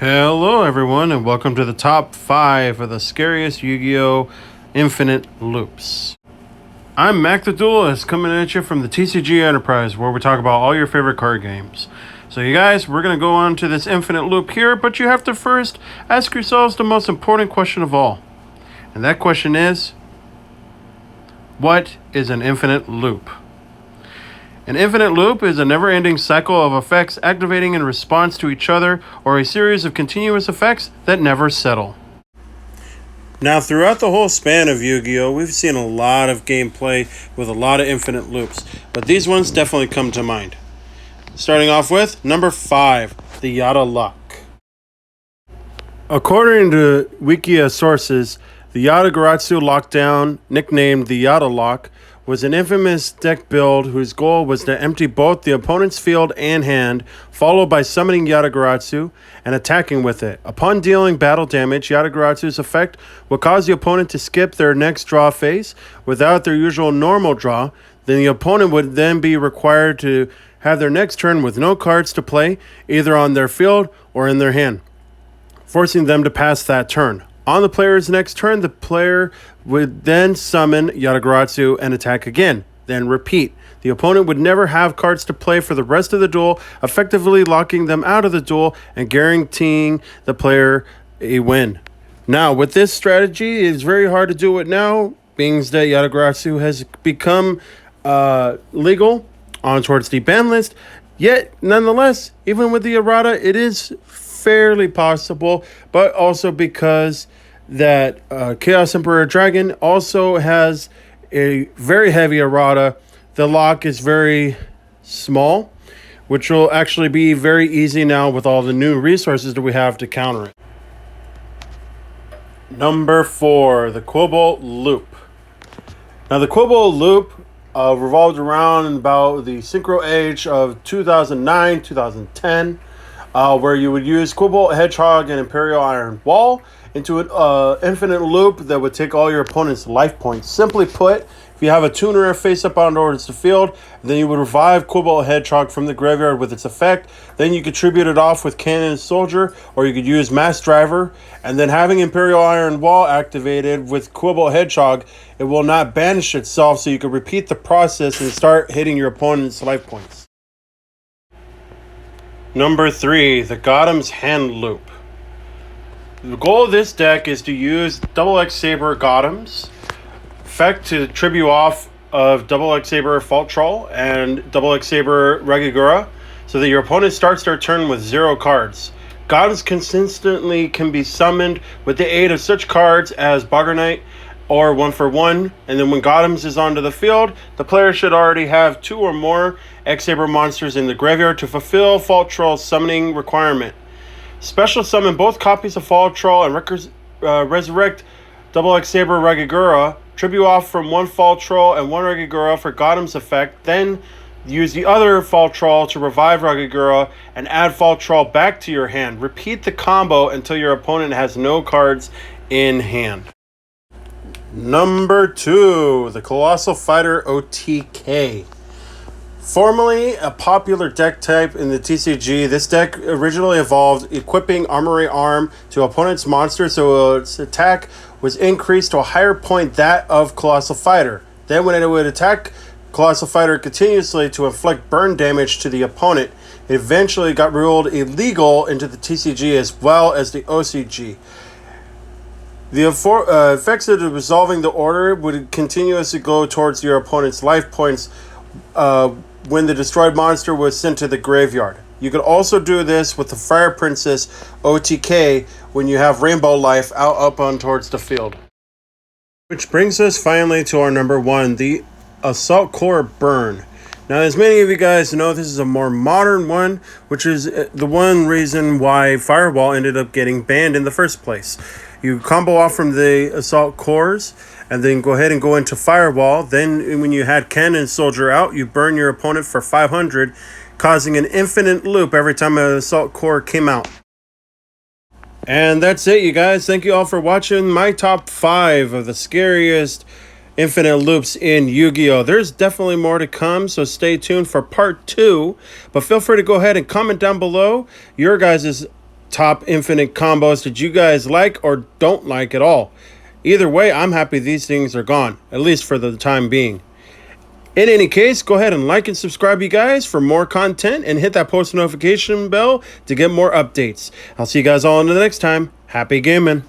Hello everyone and welcome to the top 5 of the scariest Yu-Gi-Oh! Infinite Loops. I'm Mac the Duelist coming at you from the TCG Enterprise where we talk about all your favorite card games. So you guys, we're going to go on to this infinite loop here, but you have to first ask yourselves the most important question of all. And that question is, what is an infinite loop? An infinite loop is a never-ending cycle of effects activating in response to each other or a series of continuous effects that never settle. Now, throughout the whole span of Yu-Gi-Oh!, we've seen a lot of gameplay with a lot of infinite loops, but these ones definitely come to mind. Starting off with number 5, the Yadagaratsu. According to Wikia sources, the Yadagaratsu lockdown, nicknamed the Yada Lock, was an infamous deck build whose goal was to empty both the opponent's field and hand, followed by summoning Yadagaratsu and attacking with it. Upon dealing battle damage, Yadagaratsu's effect would cause the opponent to skip their next draw phase without their usual normal draw. Then the opponent would then be required to have their next turn with no cards to play, either on their field or in their hand, forcing them to pass that turn. On the player's next turn, the player would then summon Yadagaratsu and attack again, then repeat. The opponent would never have cards to play for the rest of the duel, effectively locking them out of the duel and guaranteeing the player a win. Now, with this strategy, it's very hard to do it now, being that Yadagaratsu has become legal on towards the ban list. Yet, nonetheless, even with the errata, it is fairly possible, but also because that Chaos Emperor Dragon also has a very heavy errata. The lock is very small, which will actually be very easy now with all the new resources that we have to counter it. Number 4, the Cobalt Loop. Now, the Cobalt Loop revolved around about the Synchro Age of 2009, 2010, where you would use Cobalt Hedgehog and Imperial Iron Wall into an infinite loop that would take all your opponent's life points. Simply put, if you have a tuner face up on towards the field, then you would revive Cobalt Hedgehog from the graveyard with its effect. Then you could tribute it off with Cannon Soldier, or you could use Mass Driver. And then having Imperial Iron Wall activated with Cobalt Hedgehog, it will not banish itself, so you can repeat the process and start hitting your opponent's life points. Number 3, the Gothams Hand Loop. The goal of this deck is to use Double X Saber Gothams effect to tribute off of Double X Saber Fault Troll and Double X Saber Regigura so that your opponent starts their turn with 0 cards. Gothams consistently can be summoned with the aid of such cards as Bogger Knight or 1-for-1, and then when Gothams is onto the field, the player should already have 2 or more X-Saber monsters in the graveyard to fulfill Fault Troll's summoning requirement. Special summon both copies of Fault Troll and resurrect Double X Saber Regigura, tribute off from 1 Fault Troll and 1 Regigura for Gothams effect, then use the other Fault Troll to revive Regigura and add Fault Troll back to your hand. Repeat the combo until your opponent has no cards in hand. Number 2, the Colossal Fighter OTK. Formerly a popular deck type in the TCG, this deck originally evolved equipping Armory Arm to opponent's monster so its attack was increased to a higher point that of Colossal Fighter. Then when it would attack Colossal Fighter continuously to inflict burn damage to the opponent, it eventually got ruled illegal into the TCG as well as the OCG. The effects of resolving the order would continuously go towards your opponent's life points when the destroyed monster was sent to the graveyard. You could also do this with the Fire Princess OTK when you have Rainbow Life out up on towards the field. Which brings us finally to our number 1, the Assault Core Burn. Now, as many of you guys know, this is a more modern one, which is the one reason why Firewall ended up getting banned in the first place. You combo off from the Assault Cores, and then go ahead and go into Firewall. Then when you had Cannon Soldier out, you burn your opponent for 500, causing an infinite loop every time an Assault Core came out. And that's it, you guys. Thank you all for watching my top 5 of the scariest infinite loops in Yu-Gi-Oh! There's definitely more to come, so stay tuned for part 2. But feel free to go ahead and comment down below your guys' top infinite combos that you guys like or don't like at all. Either way, I'm happy these things are gone, at least for the time being. In any case, go ahead and like and subscribe, you guys, for more content, and hit that post notification bell to get more updates. I'll see you guys all in the next time. Happy gaming.